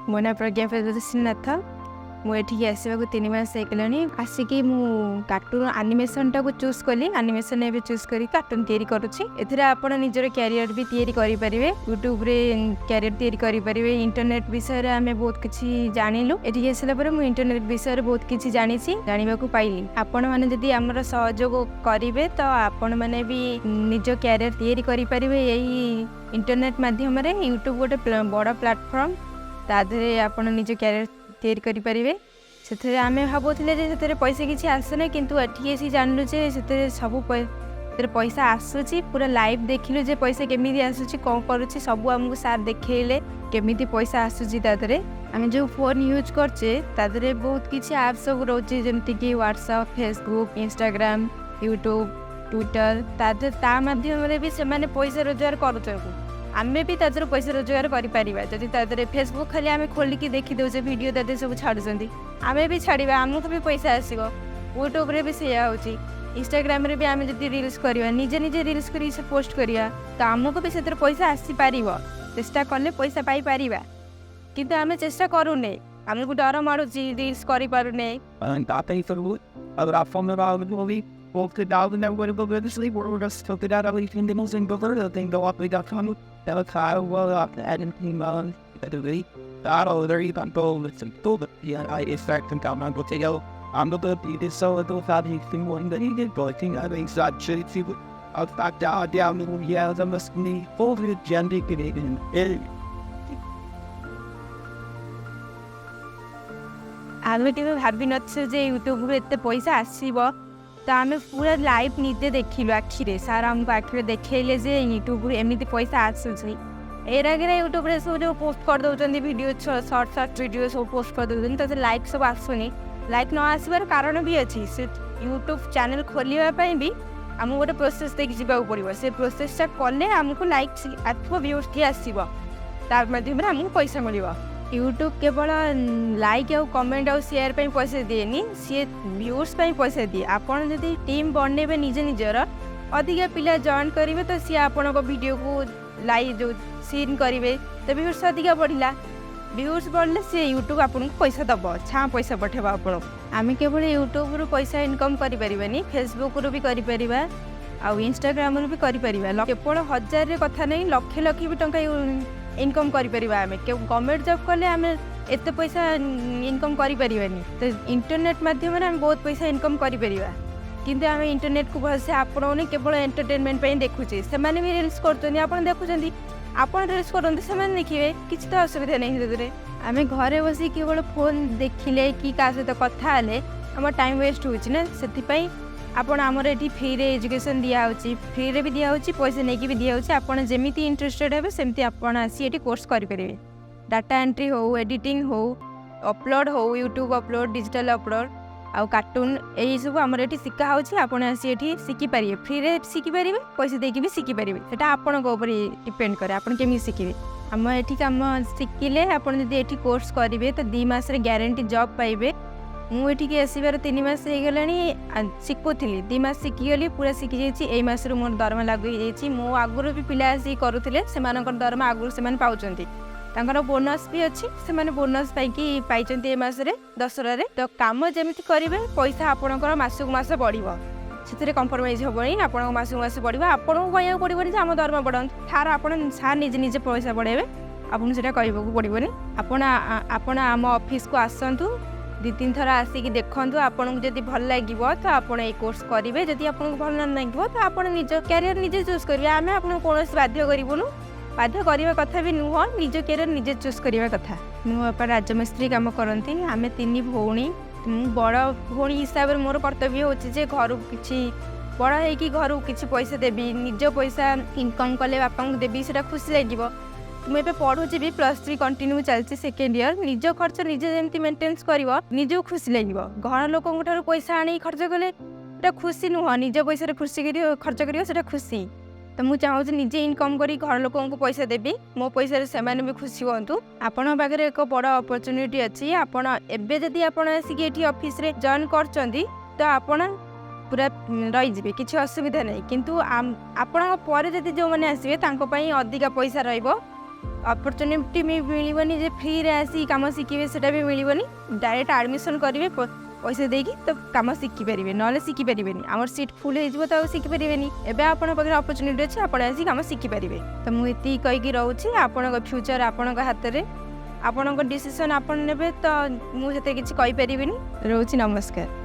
मो ना प्रज्ञा प्रियदर्शिनी नाथ मुझे आसवा 3 मास होगलानी आसिकी कार्टून आनिमेशन टाक चूज कली आनिमेशन ए चूज कर कार्टून तैयारी करुच्ची आप निजर क्यारियर भी तैयारी करेंगे यूट्यूब रे क्यारियर तैयारी करेंगे इंटरनेट विषय आम बहुत किसी जानिलु ये आसला मुझे इंटरनेट विषय बहुत किसी जानी जाना पाइली आपण मैंने जदि आमर सहयोग करेंगे तो आपण मैंने भी निज क्यारियर तैयारी करेंगे यही इंटरनेट माध्यम यूट्यूब गोटे बड़ प्लाटफर्म तादे आप निज क्यारियर तैयारी करेंगे से आम भावुले से पैसा किसी आसना किंतु एटी जानलु सब पैसा आसूची पूरा लाइव देखिलु जे पैसा केमी आसूची कौन करुच्ची सब आमको सार देखले केमी पैसा आसूची तादरे आम जो फोन यूज करचे तादरे बहुत किसी ऐप सब रोचे जमती कि WhatsApp Facebook Instagram YouTube Twitter ता माध्यम भी से पैसा रोजगार करुँ आमे भी तादर पैसा रोजगार करें जदि फेसबुक खाली आम खोलिकी देखी दौचे वीडियो तादे सब छाड़ुंट आमे भी छाड़ा आमको भी पैसा आसो यूट्यूब रे भी सैया होची इंस्टाग्राम रे भी आम जब रील्स करवा निजे निजे रील्स कर पोस्ट करवा तो आमको भी से पैसा आसीपर चेष्टा कले पैसा पाई पार किंतु आम चेष्टा करूने आमको डर मारूँ रील्स करें Both the dog and never go to sleep. We're just took it out of the most important thing. The what we got from that was how well up the adding team on the way. That all there even told it's told yeah, I expect him come on go take out. I'm not going to be so little fatty thing one that he did, but I think I think that shit see out back down yeah, the must be full of gender Canadian. आम केवे भाभी नथे जे YouTube रे एते पैसा आसीबो तो आम पूरा live निजे देखिलु आखिरे सार आमको आखिरे देखले जे यूट्यूब एमती पैसा आसूची एरागे यूट्यूब रे सब जो पोस्ट कर दौरान वीडियो शॉर्ट वीडियो सब पोस्ट कर दौरान तो लाइक सब आसुनी लाइक न आसबार कारण भी अच्छी से यूट्यूब चैनल खोलवाई भी आमको गोटे प्रोसेस देखिए जावाक पड़ो से प्रोसेसटा कले आमको लाइक आसो व्यूज टी आसो ताध्यम आमको पैसा मिल यूट्यूब केवल लाइक आउ कमेंट आउ शेयर पे पैसा दिएनी सी व्यूज पे पैसा दिए आपड़ जब टीम बनइबे निजे निजर अधिका पिला जॉइन करेंगे तो सी आपण वीडियो को लाइक जो सीन करेंगे तो व्यूज अधिका बढ़ला व्यूज बढ़ले सी यूट्यूब आपको पैसा दब छा पैसा पठेबा आपण आम केवल यूट्यूब रू पैसा इनकम करें फेसबुक रू भी करें आउ इंस्टाग्राम रू भी करें केवल 1000 कथा नहीं लक्ष लक्ष भी टंका इनकम करें आम गवर्नमेंट जॉब कले आम एत पैसा इनकम करें तो इंटरनेट माध्यम आम बहुत पैसा इनकम करें किंतु आम इंटरनेट को भलसे आपने केवल एंटरटेनमेंट देखुचे से भी रिल्स कर देखुं आप रिल्स करते से देखिए किसी तो असुविधा नहीं आम घरे बस केवल फोन देखिले कि क्या सहित कथा आम टाइम वेस्ट होना से आपण आमर ये फ्री रे एजुकेशन दिखाई फ्री रे भी दिखाई पैसा नहीं भी दिखाई आपड़ जमी इंटरेस्टेड हे सेमती आपड़ आसी ये कोर्स करेंगे डाटा एंट्री हो एडिटिंग हो अपलोड हो यूट्यूब अपलोड डिजिटल अपलोड आउ कार्टून यही सब आमर ये शिखा होपण आसी ये शिखिपारे फ्री रे शिखिपारे पैसा देकी भी शिखिपारे से आपण डिपेंड करे आपन केमी शिखे आम ये कम शिखिले आपड़ जब ये कोर्स करेंगे तो 2 मास ग्यारंटी जॉब पाइबे मुझे आसबार 3 मास होगला शिखुली 2 मास शिखिगली पूरा शिखी जाइए यही मस मोर दरमा लागू हो मो आगुरी भी पिला आसिक करुले से दरमा आगुरी से पाँच बोनस भी अच्छी से बोनस पाई मसरे दशहरा तो कम जमी करेंगे पैसा आपणकर मसकू मस बढ़ो से कंप्रोमाइज हेनी आप मसकू मस बढ़ो आपको कहना पड़ोनी आम दरमा बढ़ा थार आप सार निजे निजे पैसा बढ़ेबे आपको से कहूँ पड़ोनी आपण आम ऑफिस को आसतु 2-3 थर आसिक देखूँ आपको जब भल लगे तो आप कोर्स करेंगे जदि आपको भल लगे तो आप निज क्यारियर निजे चूज करेंगे आम आपको कौन बाध्य करूँ बाध्य करने कथा भी नुह निज क्यारियर निजे चूज करने कथा मो बापा राजमिस्त्री काम करती आम 3 भौणी बड़ भौणी हिसाब से मोर कर्तव्य होचे घर कि बड़ हो घर किसी पैसा देवी निज पैसा इनकम कले बापा को देवी से खुशी लगे मुझे पढ़ुची भी +3 कंटिन्यू चलती सेकेंड ईयर निज खर्च निजे जमी मेन्टेन्स कर निजक खुशी लगे घर लोक पैसा आनी खर्च कले खुशी नुह निज पैसा खुशी खर्च कर खुशी तो मुझे चाहूँ निजे इनकम करी घर लोक पैसा देवी मो पैसा से भी खुशी हूँ आपण पाखे एक बड़ अपरचुनिटी अच्छी आपण एवं जदि आप आसिक ऑफिस रे जॉइन कर आपण पूरा रही किसी असुविधा नहीं किंतु आपण पर जदि जो मैंने आसवे अधिका पैसा रही अपरच्युनिटी भी मिलबनी जे फ्री रे आसी काम शिखे सेटा भी मिलबनी डायरेक्ट एडमिशन करेंगे पैसा देकी तो कम शिखि पारे ना शिखि पारे आम सीट फुल हो तो शिखि पारे एवं आप अपरच्युनिटी अच्छे आप कम शिखि पारे तो मुझे कहीकि रोचे आपण फ्यूचर आपण हाथ में आपण डिसीजन आपण ने तो मुझे किसी कहीपरि रोचे नमस्कार।